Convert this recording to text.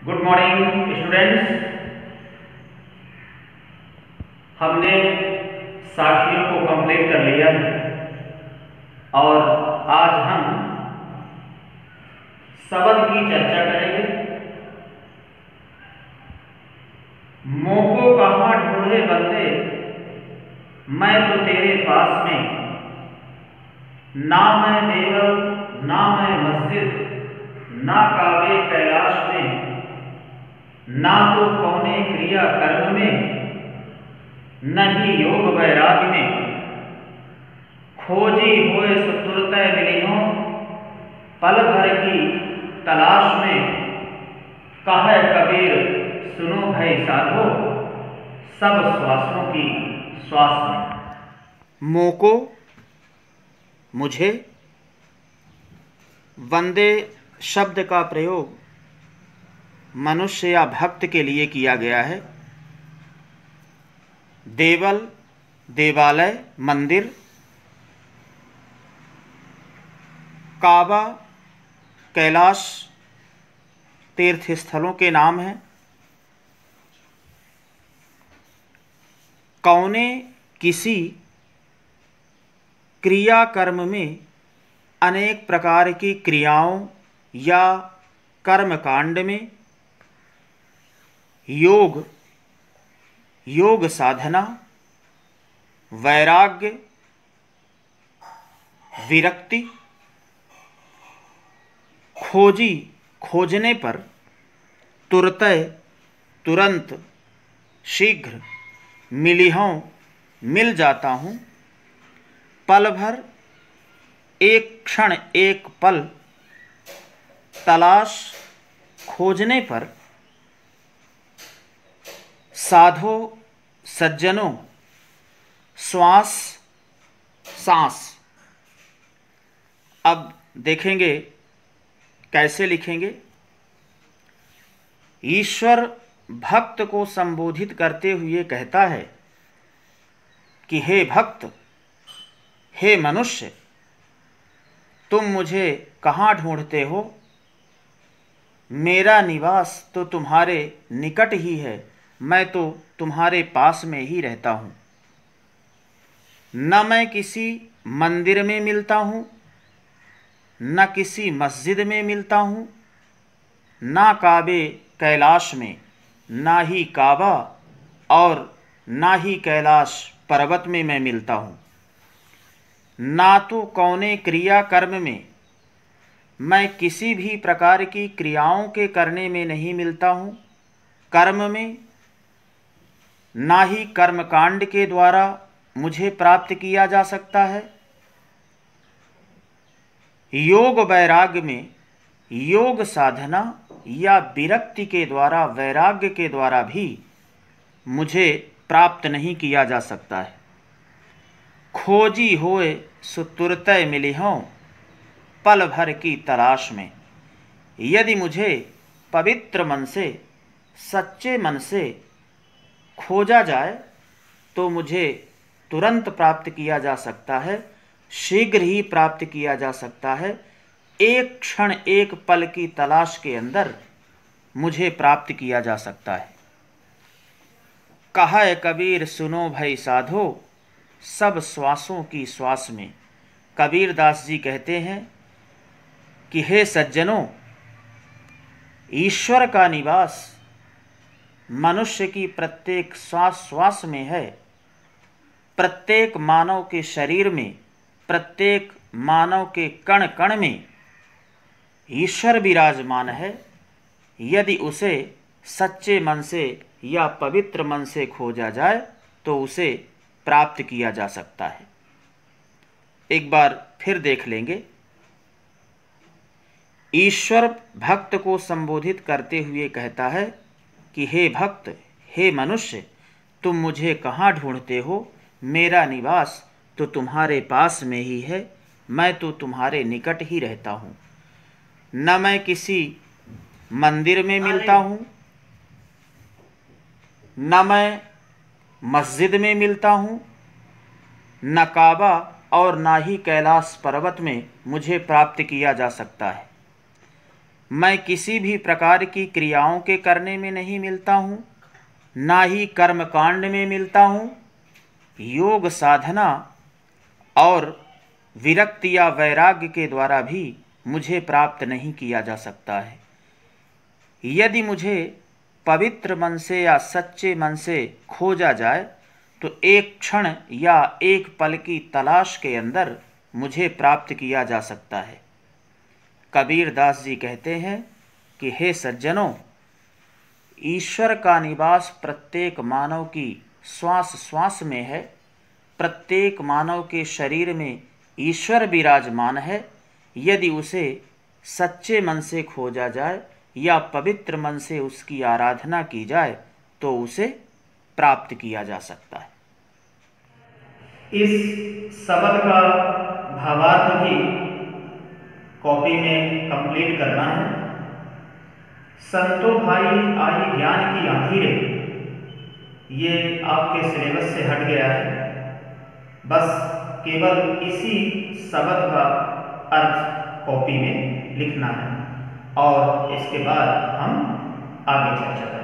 Good morning students. हमने साखियों को complete कर लिया है और आज हम शब्द की चर्चा करेंगे। मोको कहाँ ढूंढे बंदे, मैं तो तेरे पास में, ना मैं देवल ना मैं मस्जिद, ना काबे कैलाश में, ना तो कौने क्रिया कर्म में, न ही योग वैराग में, खोजी होए सुतुरतै मिलियों, पल भर की तलाश में, कहे कबीर सुनो भाई साधो, सब श्वासों की श्वास में। मोको मुझे, वंदे शब्द का प्रयोग मनुष्य या भक्त के लिए किया गया है। देवल देवालय मंदिर, काबा कैलाश तीर्थ स्थलों के नाम हैं। कौने किसी क्रिया कर्म में अनेक प्रकार की क्रियाओं या कर्म कांड में, योग योग साधना, वैराग्य विरक्ति, खोजी खोजने पर, तुरतय तुरंत, शीघ्र, मिलिहों मिल जाता हूँ, पल भर एक क्षण एक पल, तलाश खोजने पर, साधो सज्जनों, श्वास सांस। अब देखेंगे कैसे लिखेंगे। ईश्वर भक्त को संबोधित करते हुए कहता है कि हे भक्त, हे मनुष्य, तुम मुझे कहाँ ढूंढते हो? मेरा निवास तो तुम्हारे निकट ही है, मैं तो तुम्हारे पास में ही रहता हूँ। न मैं किसी मंदिर में मिलता हूँ, न किसी मस्जिद में मिलता हूँ, ना काबे कैलाश में, ना ही काबा और ना ही कैलाश पर्वत में मैं मिलता हूँ। ना तो कौने क्रिया कर्म में, मैं किसी भी प्रकार की क्रियाओं के करने में नहीं मिलता हूँ, कर्म में, ना ही कर्मकांड के द्वारा मुझे प्राप्त किया जा सकता है। योग वैराग्य में, योग साधना या विरक्ति के द्वारा, वैराग्य के द्वारा भी मुझे प्राप्त नहीं किया जा सकता है। खोजी होए सुतुरतै मिलिहों, पल भर की तलाश में। यदि मुझे पवित्र मन से, सच्चे मन से खोजा जाए तो मुझे तुरंत प्राप्त किया जा सकता है, शीघ्र ही प्राप्त किया जा सकता है। एक क्षण एक पल की तलाश के अंदर मुझे प्राप्त किया जा सकता है। कहा कबीर सुनो भाई साधो, सब श्वासों की श्वास में। कबीर दास जी कहते हैं कि हे सज्जनों, ईश्वर का निवास मनुष्य की प्रत्येक श्वास श्वास में है। प्रत्येक मानव के शरीर में, प्रत्येक मानव के कण कण में ईश्वर विराजमान है। यदि उसे सच्चे मन से या पवित्र मन से खोजा जाए तो उसे प्राप्त किया जा सकता है। एक बार फिर देख लेंगे। ईश्वर भक्त को संबोधित करते हुए कहता है कि हे भक्त, हे मनुष्य, तुम मुझे कहाँ ढूंढते हो? मेरा निवास तो तुम्हारे पास में ही है, मैं तो तुम्हारे निकट ही रहता हूँ। न मैं किसी मंदिर में मिलता हूँ, न मैं मस्जिद में मिलता हूँ, न काबा और ना ही कैलाश पर्वत में मुझे प्राप्त किया जा सकता है। मैं किसी भी प्रकार की क्रियाओं के करने में नहीं मिलता हूँ, ना ही कर्म कांड में मिलता हूँ। योग साधना और विरक्ति या वैराग्य के द्वारा भी मुझे प्राप्त नहीं किया जा सकता है। यदि मुझे पवित्र मन से या सच्चे मन से खोजा जाए तो एक क्षण या एक पल की तलाश के अंदर मुझे प्राप्त किया जा सकता है। कबीर दास जी कहते हैं कि हे सज्जनों, ईश्वर का निवास प्रत्येक मानव की श्वास श्वास में है। प्रत्येक मानव के शरीर में ईश्वर विराजमान है। यदि उसे सच्चे मन से खोजा जाए या पवित्र मन से उसकी आराधना की जाए तो उसे प्राप्त किया जा सकता है। इस शब्द का भावार्थ भी कॉपी में कंप्लीट करना है। संतो भाई आई ज्ञान की आंधी रे, ये आपके सिलेबस से हट गया है। बस केवल इसी शब्द का अर्थ कॉपी में लिखना है और इसके बाद हम आगे चर्चा करेंगे।